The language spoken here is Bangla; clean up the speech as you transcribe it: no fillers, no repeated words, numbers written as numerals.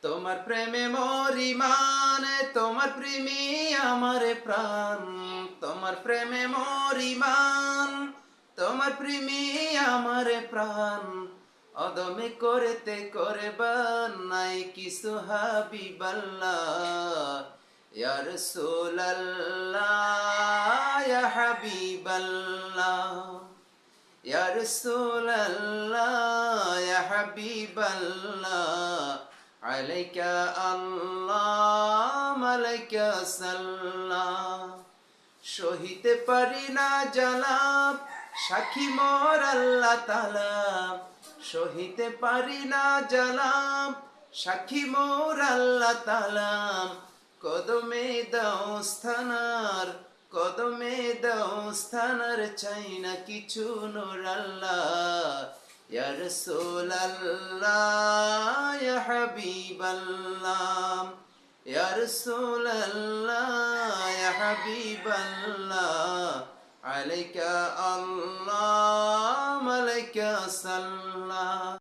তোমার প্রেমে মরি মানে তোমার প্রেমে আমার প্রাণ, তোমার প্রেমে মরি মান, তোমার প্রেমে আমার প্রাণ। অদমে করেতে করে বানাই কিছু হাবিবাল্লাহ, ইয়া রাসূলাল্লাহ ইয়া হাবিবাল্লাহ, ইয়া রাসূলাল্লাহ ইয়া হাবিবাল্লাহ, আলাইকা আল্লাহ আলাইকা সাল্লাম। সহিতে পারি না জালাম, সাক্ষী মোর আল্লাহ তাআলা। সহিতে পারি না জালাম, সাক্ষী মোর আল্লাহ তাআলা। কদমে দাও স্থানার, কদমে দাও স্থানার, চাই না কিছু নূর আল্লাহ। ইয়া রাসূলাল্লাহ ইয়া হাবিবাল্লাহ, ইয়া রাসূলাল্লাহ ইয়া হাবিবাল্লাহ, আলাইকা আল্লাহ আলাইকা সাল্লাম।